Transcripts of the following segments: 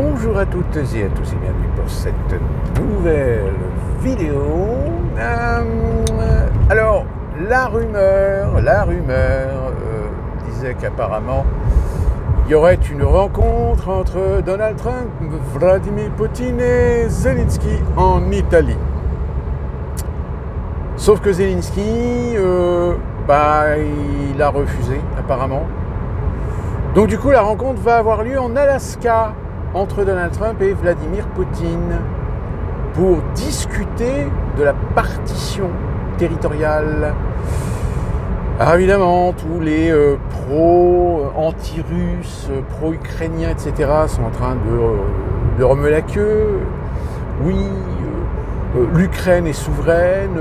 Bonjour à toutes et à tous et bienvenue pour cette nouvelle vidéo. Alors, la rumeur disait qu'apparemment il y aurait une rencontre entre Donald Trump, Vladimir Poutine et Zelensky en Italie. Sauf que Zelensky, il a refusé apparemment. Donc du coup, la rencontre va avoir lieu en Alaska entre Donald Trump et Vladimir Poutine pour discuter de la partition territoriale. Alors évidemment, tous les pro-anti-russes, pro-ukrainiens, etc. sont en train de remuer la queue. Oui, l'Ukraine est souveraine,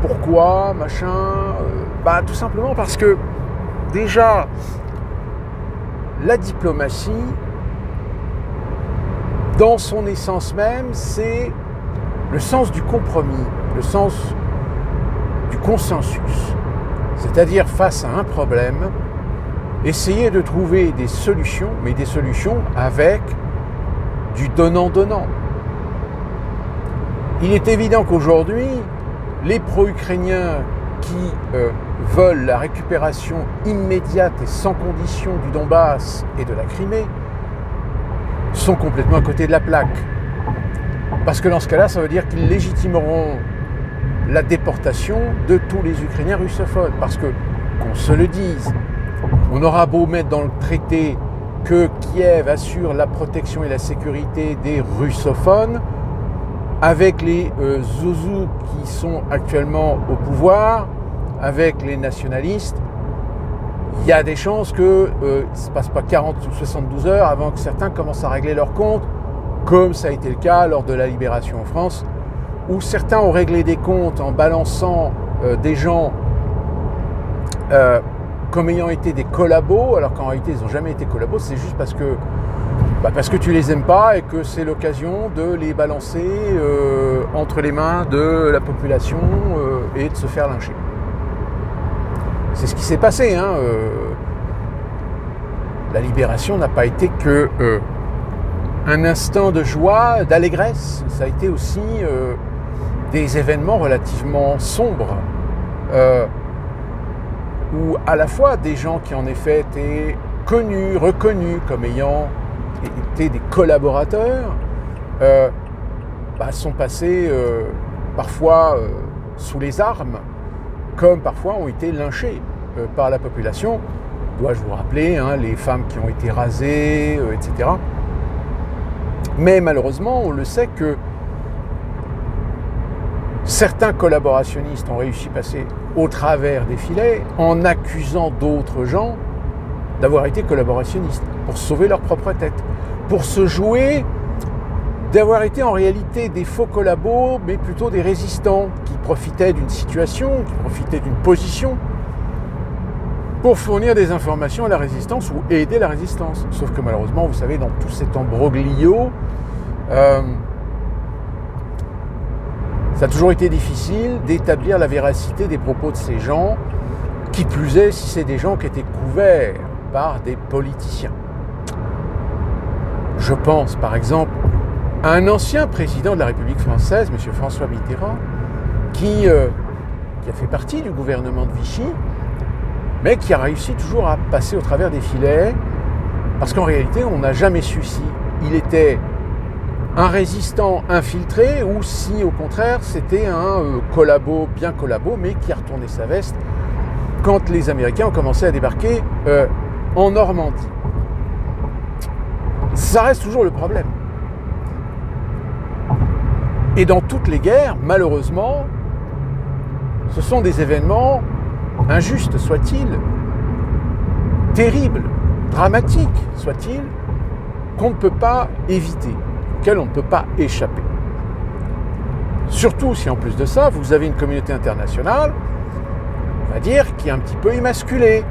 pourquoi, machin. Tout simplement parce que déjà, la diplomatie, dans son essence même, c'est le sens du compromis, le sens du consensus. C'est-à-dire, face à un problème, essayer de trouver des solutions, mais des solutions avec du donnant-donnant. Il est évident qu'aujourd'hui, les pro-ukrainiens qui veulent la récupération immédiate et sans condition du Donbass et de la Crimée sont complètement à côté de la plaque. Parce que dans ce cas-là, ça veut dire qu'ils légitimeront la déportation de tous les Ukrainiens russophones. Parce que, qu'on se le dise, on aura beau mettre dans le traité que Kiev assure la protection et la sécurité des russophones, avec les zouzous qui sont actuellement au pouvoir, avec les nationalistes, il y a des chances que ne se passe pas 40 ou 72 heures avant que certains commencent à régler leurs comptes, comme ça a été le cas lors de la libération en France, où certains ont réglé des comptes en balançant des gens comme ayant été des collabos, alors qu'en réalité ils n'ont jamais été collabos, c'est juste parce que tu les aimes pas et que c'est l'occasion de les balancer entre les mains de la population et de se faire lyncher. C'est ce qui s'est passé. La libération n'a pas été que un instant de joie, d'allégresse. Ça a été aussi des événements relativement sombres où à la fois des gens qui en effet étaient connus, reconnus comme ayant été des collaborateurs, sont passés parfois sous les armes, comme parfois ont été lynchés par la population. Dois-je vous rappeler, les femmes qui ont été rasées, etc. Mais malheureusement, on le sait que certains collaborationnistes ont réussi à passer au travers des filets en accusant d'autres gens d'avoir été collaborationnistes pour sauver leur propre tête, pour se jouer d'avoir été en réalité des faux collabos, mais plutôt des résistants qui profitaient d'une situation, qui profitaient d'une position pour fournir des informations à la résistance ou aider la résistance. Sauf que malheureusement, vous savez, dans tout cet embroglio, ça a toujours été difficile d'établir la véracité des propos de ces gens, qui plus est si c'est des gens qui étaient couverts par des politiciens. Je pense par exemple à un ancien président de la République française, M. François Mitterrand, qui a fait partie du gouvernement de Vichy, mais qui a réussi toujours à passer au travers des filets, parce qu'en réalité, on n'a jamais su si il était un résistant infiltré ou si, au contraire, c'était un collabo, bien collabo, mais qui a retourné sa veste quand les Américains ont commencé à débarquer en Normandie. Ça reste toujours le problème. Et dans toutes les guerres, malheureusement, ce sont des événements injustes, soient-ils, terribles, dramatiques, soient-ils, qu'on ne peut pas éviter, auxquels on ne peut pas échapper. Surtout si en plus de ça, vous avez une communauté internationale, on va dire, qui est un petit peu émasculée.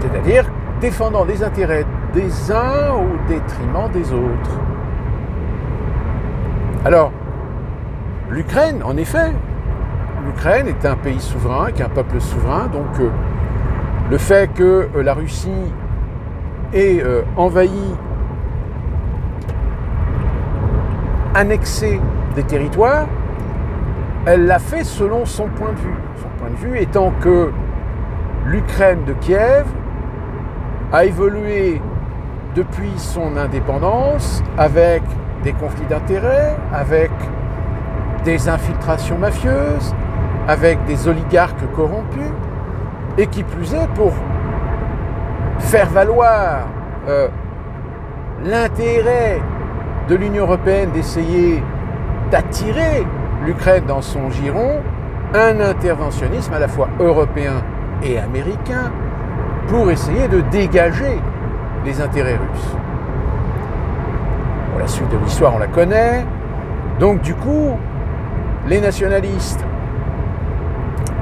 C'est-à-dire défendant les intérêts des uns au détriment des autres. Alors, l'Ukraine, en effet, l'Ukraine est un pays souverain, qui est un peuple souverain, donc le fait que la Russie et envahi, annexé des territoires, elle l'a fait selon son point de vue. Son point de vue étant que l'Ukraine de Kiev a évolué depuis son indépendance avec des conflits d'intérêts, avec des infiltrations mafieuses, avec des oligarques corrompus, et qui plus est, pour faire valoir l'intérêt de l'Union européenne d'essayer d'attirer l'Ukraine dans son giron, un interventionnisme à la fois européen et américain pour essayer de dégager les intérêts russes. Bon, la suite de l'histoire, on la connaît. Donc du coup, les nationalistes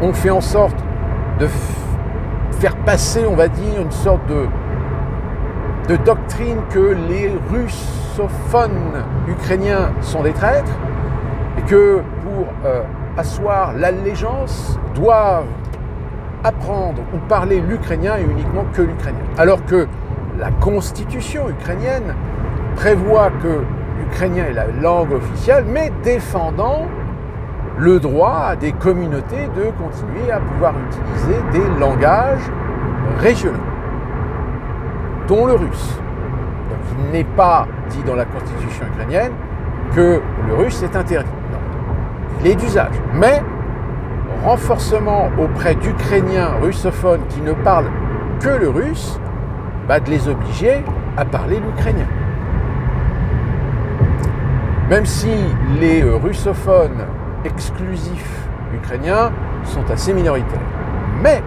ont fait en sorte de faire passer, on va dire, une sorte de doctrine que les russophones ukrainiens sont des traîtres et que pour asseoir l'allégeance, doivent apprendre ou parler l'ukrainien et uniquement que l'ukrainien. Alors que la constitution ukrainienne prévoit que l'ukrainien est la langue officielle, mais défendant le droit à des communautés de continuer à pouvoir utiliser des langages régionaux, dont le russe. Donc il n'est pas dit dans la constitution ukrainienne que le russe est interdit. Non, il est d'usage. Mais renforcement auprès d'Ukrainiens russophones qui ne parlent que le russe, de les obliger à parler l'ukrainien. Même si les russophones exclusifs ukrainiens sont assez minoritaires. Mais,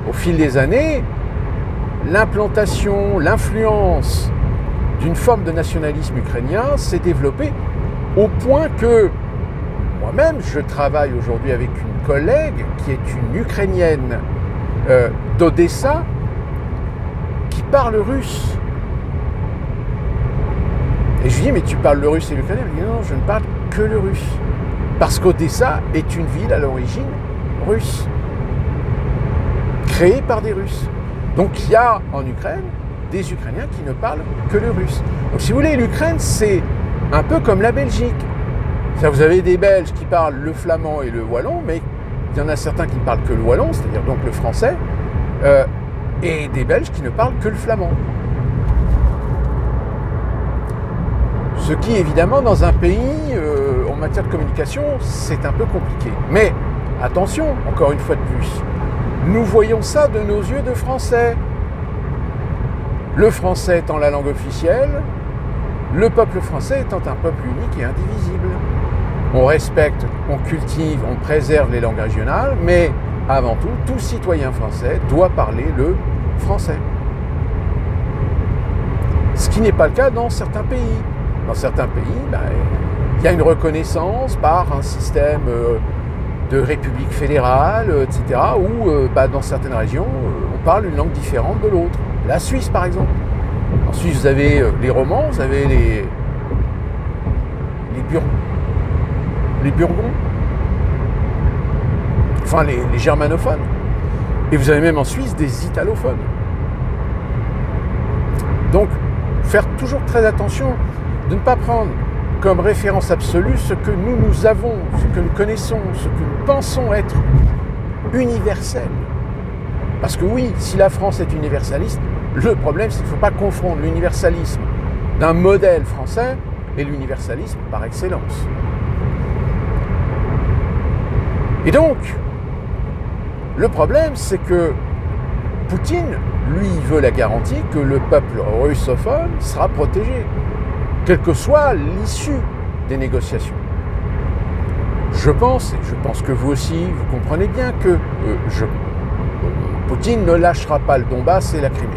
au fil des années, l'implantation, l'influence d'une forme de nationalisme ukrainien s'est développée au point que moi-même, je travaille aujourd'hui avec une collègue qui est une Ukrainienne d'Odessa qui parle russe. Et je lui dis, mais tu parles le russe et l'ukrainien? Elle dit, non, je ne parle que le russe. Parce qu'Odessa est une ville à l'origine russe, créée par des Russes. Donc il y a en Ukraine des Ukrainiens qui ne parlent que le russe. Donc si vous voulez, l'Ukraine, c'est un peu comme la Belgique. Vous avez des Belges qui parlent le flamand et le wallon, mais il y en a certains qui ne parlent que le wallon, c'est-à-dire donc le français, et des Belges qui ne parlent que le flamand. Ce qui, évidemment, dans un pays, en matière de communication, c'est un peu compliqué. Mais, attention, encore une fois de plus, nous voyons ça de nos yeux de Français. Le français étant la langue officielle, le peuple français étant un peuple unique et indivisible. On respecte, on cultive, on préserve les langues régionales, mais avant tout citoyen français doit parler le français. Ce qui n'est pas le cas dans certains pays. Dans certains pays, il y a une reconnaissance par un système de république fédérale, etc., où dans certaines régions, on parle une langue différente de l'autre. La Suisse, par exemple. En Suisse, vous avez les Romands, vous avez les Burgonds, enfin les germanophones. Et vous avez même en Suisse des italophones. Donc, faire toujours très attention de ne pas prendre comme référence absolue ce que nous avons, ce que nous connaissons, ce que nous pensons être universel. Parce que oui, si la France est universaliste, le problème c'est qu'il ne faut pas confondre l'universalisme d'un modèle français et l'universalisme par excellence. Et donc, le problème c'est que Poutine, lui, veut la garantie que le peuple russophone sera protégé, quelle que soit l'issue des négociations. Je pense, et je pense que vous aussi, vous comprenez bien que Poutine ne lâchera pas le Donbass et la Crimée.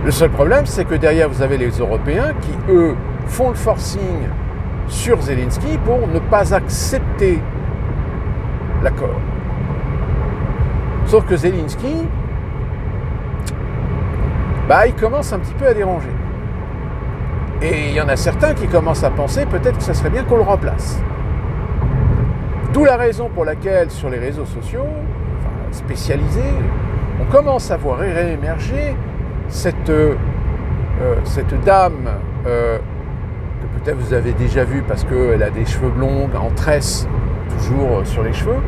Le seul problème, c'est que derrière, vous avez les Européens qui, eux, font le forcing sur Zelensky pour ne pas accepter l'accord. Sauf que Zelensky, il commence un petit peu à déranger. Et il y en a certains qui commencent à penser peut-être que ça serait bien qu'on le remplace. D'où la raison pour laquelle sur les réseaux sociaux, spécialisés, on commence à voir réémerger cette dame que peut-être vous avez déjà vue parce qu'elle a des cheveux blonds en tresse, toujours sur les cheveux.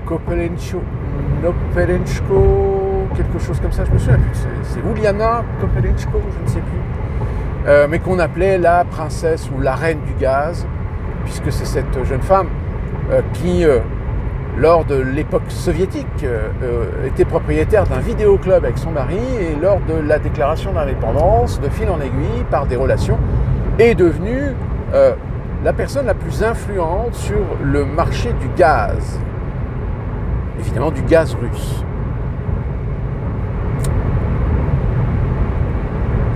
Kopelenko, quelque chose comme ça, je me souviens plus. C'est Uliana Kopelenko, je ne sais plus. Mais qu'on appelait la princesse ou la reine du gaz, puisque c'est cette jeune femme qui, lors de l'époque soviétique, était propriétaire d'un vidéoclub avec son mari, et lors de la déclaration d'indépendance, de fil en aiguille, par des relations, est devenue la personne la plus influente sur le marché du gaz. Évidemment du gaz russe.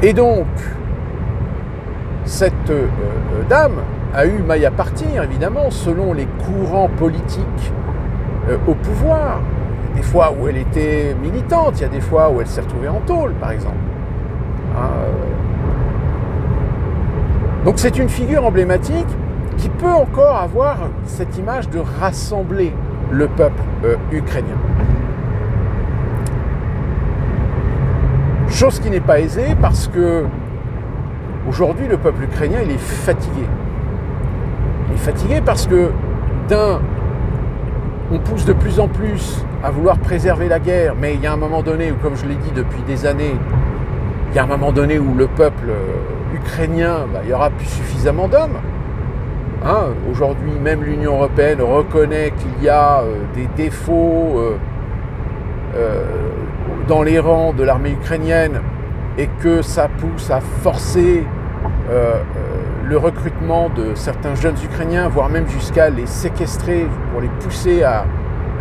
Et donc, cette dame a eu maille à partir, évidemment, selon les courants politiques au pouvoir. Il y a des fois où elle était militante, il y a des fois où elle s'est retrouvée en tôle, par exemple. Donc c'est une figure emblématique qui peut encore avoir cette image de rassembler le peuple ukrainien. Chose qui n'est pas aisée parce que aujourd'hui le peuple ukrainien il est fatigué. Il est fatigué parce que on pousse de plus en plus à vouloir préserver la guerre, mais il y a un moment donné où, comme je l'ai dit depuis des années, il y a un moment donné où le peuple ukrainien, il n'y aura plus suffisamment d'hommes. Aujourd'hui, même l'Union européenne reconnaît qu'il y a des défauts dans les rangs de l'armée ukrainienne et que ça pousse à forcer le recrutement de certains jeunes Ukrainiens, voire même jusqu'à les séquestrer pour les pousser à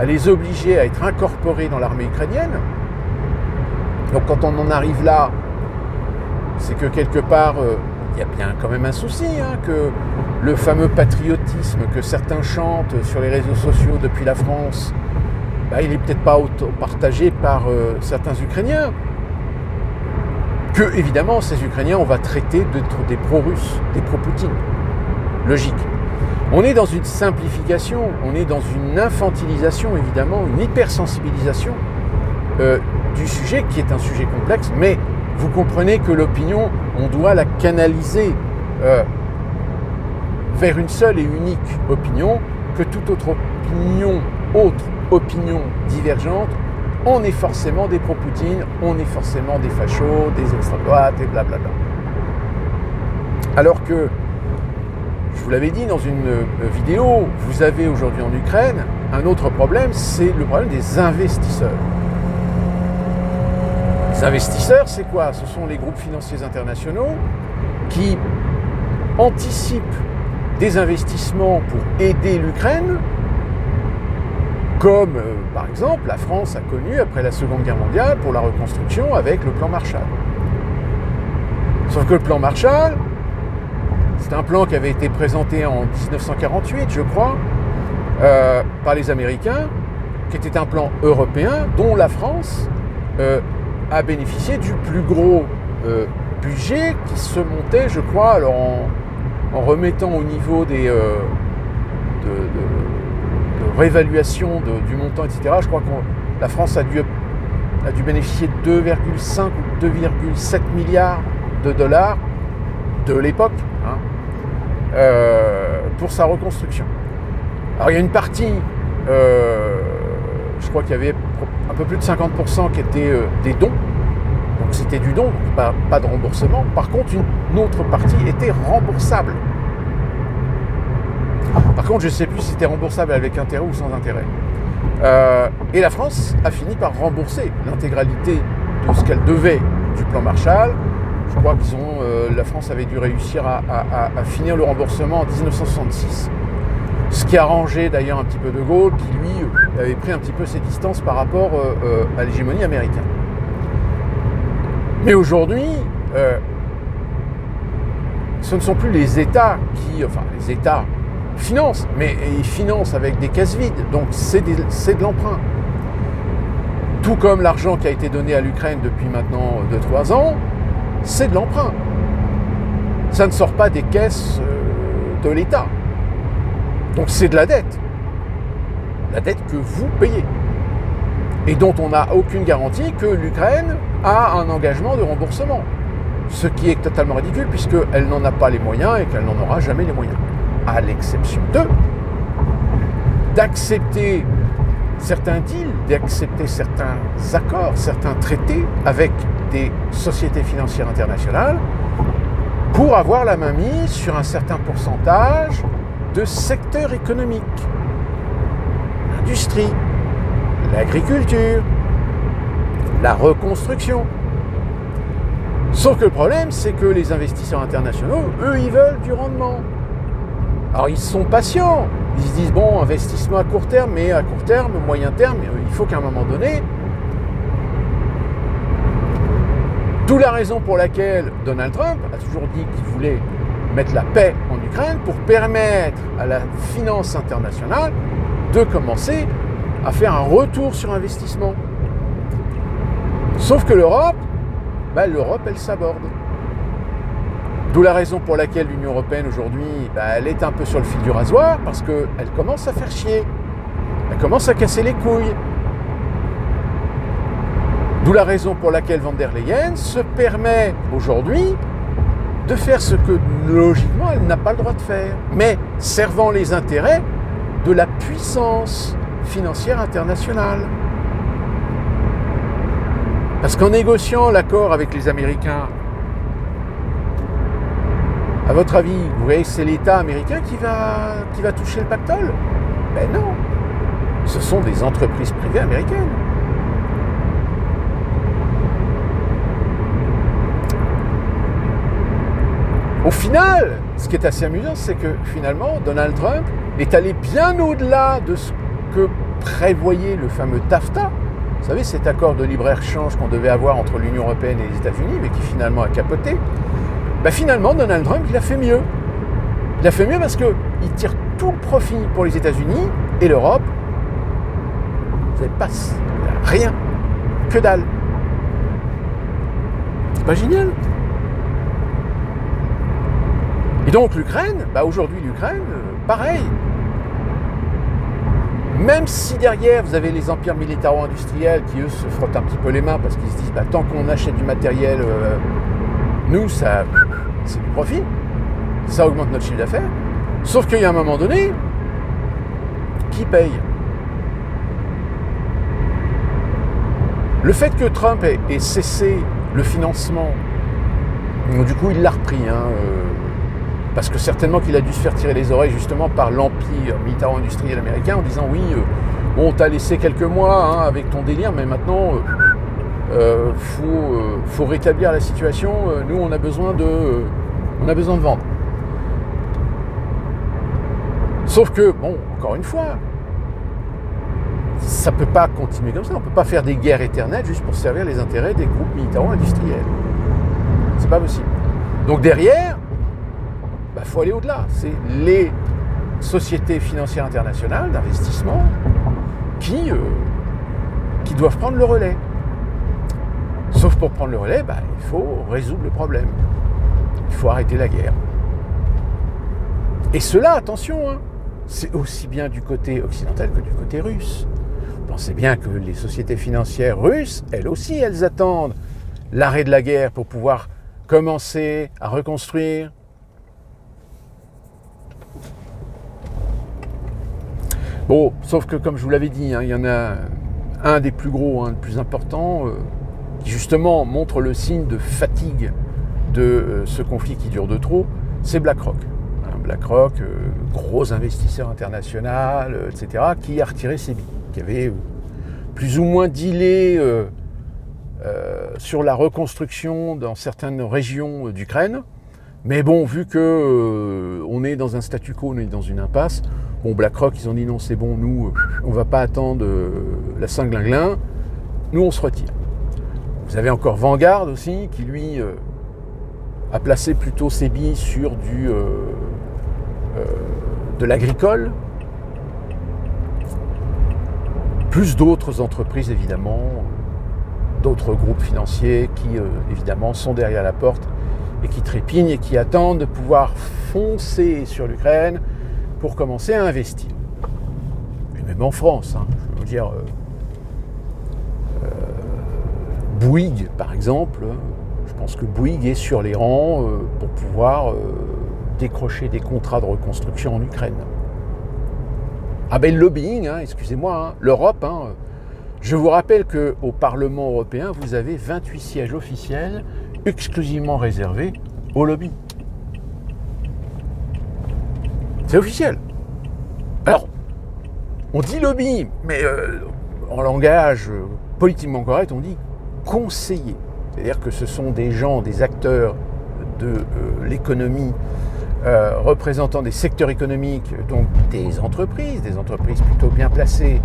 les obliger à être incorporés dans l'armée ukrainienne. Donc quand on en arrive là, c'est que quelque part, il y a bien quand même un souci, que le fameux patriotisme que certains chantent sur les réseaux sociaux depuis la France, il n'est peut-être pas autant partagé par certains Ukrainiens. Que, évidemment, ces Ukrainiens, on va traiter d'être des pro-russes, des pro-Poutine. Logique. On est dans une simplification, on est dans une infantilisation, évidemment, une hypersensibilisation du sujet, qui est un sujet complexe, mais vous comprenez que l'opinion, on doit la canaliser vers une seule et unique opinion, que toute autre opinion divergente, on est forcément des pro-Poutine, on est forcément des fachos, des extrêmes-droites et blablabla. Alors que, je vous l'avais dit dans une vidéo, vous avez aujourd'hui en Ukraine un autre problème, c'est le problème des investisseurs. Les investisseurs, c'est quoi? Ce sont les groupes financiers internationaux qui anticipent des investissements pour aider l'Ukraine, comme par exemple la France a connu après la Seconde Guerre mondiale pour la reconstruction avec le plan Marshall. Sauf que le plan Marshall, c'est un plan qui avait été présenté en 1948, je crois, par les Américains, qui était un plan européen dont la France a bénéficié du plus gros budget qui se montait, je crois, alors en remettant au niveau des de réévaluation du montant, etc. Je crois que la France a dû bénéficier de 2,5 ou 2,7 milliards de dollars de l'époque pour sa reconstruction. Alors il y a une partie, je crois qu'il y avait un peu plus de 50% qui étaient des dons, donc c'était du don, pas de remboursement. Par contre, une autre partie était remboursable. Par contre, je ne sais plus si c'était remboursable avec intérêt ou sans intérêt. Et la France a fini par rembourser l'intégralité de ce qu'elle devait du plan Marshall. Je crois que la France avait dû réussir à finir le remboursement en 1966. Ce qui arrangeait d'ailleurs un petit peu De Gaulle, qui lui avait pris un petit peu ses distances par rapport à l'hégémonie américaine. Mais aujourd'hui, ce ne sont plus les États les États financent, mais ils financent avec des caisses vides, donc c'est de l'emprunt. Tout comme l'argent qui a été donné à l'Ukraine depuis maintenant 2-3 ans, c'est de l'emprunt. Ça ne sort pas des caisses de l'État. Donc c'est de la dette. La dette que vous payez. et dont on n'a aucune garantie que l'Ukraine a un engagement de remboursement. Ce qui est totalement ridicule puisqu'elle n'en a pas les moyens et qu'elle n'en aura jamais les moyens. À l'exception d'accepter certains deals, d'accepter certains accords, certains traités avec des sociétés financières internationales pour avoir la main mise sur un certain pourcentage de secteurs économiques. L'industrie, l'agriculture, la reconstruction. Sauf que le problème, c'est que les investisseurs internationaux, eux, ils veulent du rendement. Alors, ils sont patients. Ils se disent, bon, investissement à court terme, mais à court terme, moyen terme, il faut qu'à un moment donné... D'où la raison pour laquelle Donald Trump a toujours dit qu'il voulait mettre la paix en Ukraine pour permettre à la finance internationale de commencer à faire un retour sur investissement. Sauf que l'Europe, elle s'aborde. D'où la raison pour laquelle l'Union européenne aujourd'hui, elle est un peu sur le fil du rasoir parce qu'elle commence à faire chier. Elle commence à casser les couilles. D'où la raison pour laquelle von der Leyen se permet aujourd'hui de faire ce que logiquement elle n'a pas le droit de faire, mais servant les intérêts de la puissance financière internationale. Parce qu'en négociant l'accord avec les Américains, à votre avis, vous voyez que c'est l'État américain qui va toucher le pactole? Ben non, ce sont des entreprises privées américaines. Au final, ce qui est assez amusant, c'est que finalement, Donald Trump est allé bien au-delà de ce que prévoyait le fameux TAFTA. Vous savez, cet accord de libre-échange qu'on devait avoir entre l'Union européenne et les États-Unis, mais qui finalement a capoté. Finalement, Donald Trump, il a fait mieux. Il a fait mieux parce qu'il tire tout le profit pour les États-Unis et l'Europe. Vous n'avez pas rien, que dalle. C'est pas génial? Et donc l'Ukraine, aujourd'hui l'Ukraine, pareil. Même si derrière vous avez les empires militaro-industriels qui eux se frottent un petit peu les mains parce qu'ils se disent tant qu'on achète du matériel, nous ça c'est du profit, ça augmente notre chiffre d'affaires. Sauf qu'il y a un moment donné, qui paye? Le fait que Trump ait cessé le financement, du coup il l'a repris, parce que certainement qu'il a dû se faire tirer les oreilles justement par l'empire militaro-industriel américain en disant oui, on t'a laissé quelques mois avec ton délire, mais maintenant faut rétablir la situation, nous on a besoin de vendre. Sauf que, encore une fois, ça ne peut pas continuer comme ça, on ne peut pas faire des guerres éternelles juste pour servir les intérêts des groupes militaro-industriels. C'est pas possible. Donc derrière, faut aller au-delà. C'est les sociétés financières internationales d'investissement qui doivent prendre le relais. Sauf pour prendre le relais, il faut résoudre le problème. Il faut arrêter la guerre. Et cela, attention, c'est aussi bien du côté occidental que du côté russe. Vous pensez bien que les sociétés financières russes, elles aussi, elles attendent l'arrêt de la guerre pour pouvoir commencer à reconstruire. Bon, sauf que comme je vous l'avais dit, il y en a un des plus gros, le plus important, qui justement montre le signe de fatigue de ce conflit qui dure de trop, c'est BlackRock. BlackRock, gros investisseur international, etc., qui a retiré ses billes, qui avait plus ou moins dealé sur la reconstruction dans certaines régions d'Ukraine. Mais bon, vu que on est dans un statu quo, on est dans une impasse, BlackRock, ils ont dit non, c'est bon, nous, on ne va pas attendre la Saint-Glinglin, nous, on se retire. Vous avez encore Vanguard aussi, qui lui a placé plutôt ses billes sur de l'agricole, plus d'autres entreprises, évidemment, d'autres groupes financiers qui, évidemment, sont derrière la porte et qui trépignent et qui attendent de pouvoir foncer sur l'Ukraine pour commencer à investir. Et même en France, je veux dire, Bouygues, par exemple, je pense que Bouygues est sur les rangs pour pouvoir décrocher des contrats de reconstruction en Ukraine. Ah ben le lobbying, excusez-moi, l'Europe, je vous rappelle qu'au Parlement européen, vous avez 28 sièges officiels exclusivement réservés au lobby. C'est officiel. Alors, on dit lobby, mais en langage politiquement correct, on dit conseiller. C'est-à-dire que ce sont des gens, des acteurs de l'économie, représentant des secteurs économiques, donc des entreprises plutôt bien placées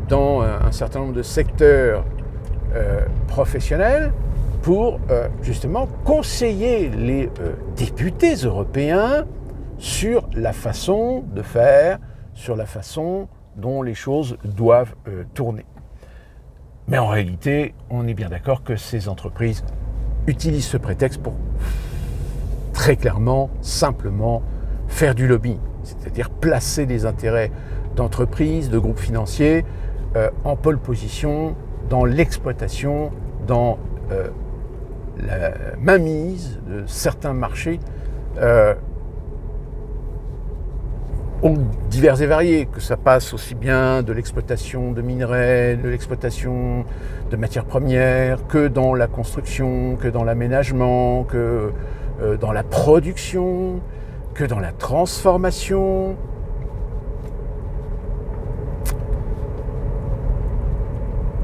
dans un certain nombre de secteurs professionnels pour justement conseiller les députés européens sur la façon de faire, sur la façon dont les choses doivent tourner. Mais en réalité, on est bien d'accord que ces entreprises utilisent ce prétexte pour très clairement, simplement, faire du lobby, c'est-à-dire placer les intérêts d'entreprises, de groupes financiers en pole position dans l'exploitation, dans la mainmise de certains marchés divers et variés, que ça passe aussi bien de l'exploitation de minerais, de l'exploitation de matières premières, que dans la construction, que dans l'aménagement, que dans la production, que dans la transformation.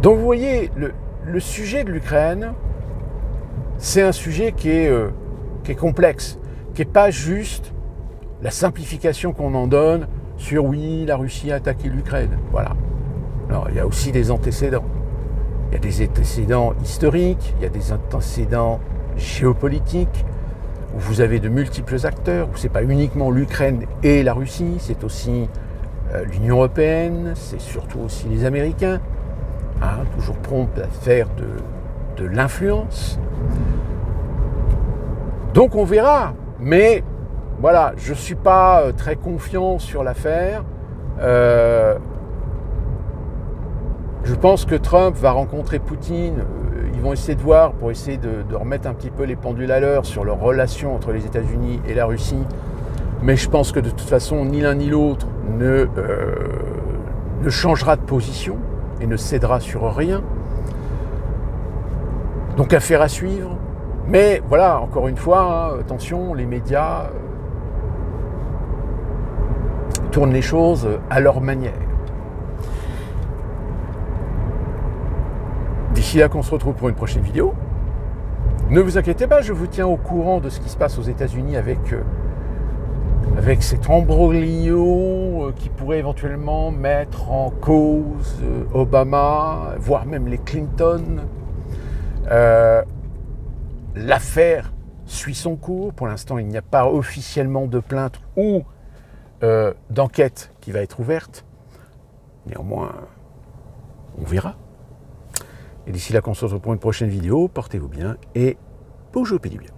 Donc vous voyez, le sujet de l'Ukraine, c'est un sujet qui est complexe, qui n'est pas juste la simplification qu'on en donne sur oui, la Russie a attaqué l'Ukraine. Voilà. Alors, il y a aussi des antécédents. Il y a des antécédents historiques, il y a des antécédents géopolitiques, où vous avez de multiples acteurs, où ce n'est pas uniquement l'Ukraine et la Russie, c'est aussi l'Union européenne, c'est surtout aussi les Américains, toujours prompts à faire de l'influence. Donc on verra, mais voilà, je ne suis pas très confiant sur l'affaire. Je pense que Trump va rencontrer Poutine. Ils vont essayer de voir pour essayer de remettre un petit peu les pendules à l'heure sur leur relation entre les États-Unis et la Russie. Mais je pense que de toute façon, ni l'un ni l'autre ne changera de position et ne cédera sur rien. Donc affaire à suivre. Mais voilà, encore une fois, attention, les médias tournent les choses à leur manière. D'ici là qu'on se retrouve pour une prochaine vidéo. Ne vous inquiétez pas, je vous tiens au courant de ce qui se passe aux États-Unis avec cet embroglio qui pourrait éventuellement mettre en cause Obama, voire même les Clinton. L'affaire suit son cours. Pour l'instant, il n'y a pas officiellement de plainte ou d'enquête qui va être ouverte. Néanmoins, on verra. Et d'ici là qu'on se retrouve pour une prochaine vidéo, portez-vous bien et bonjour, pédibien.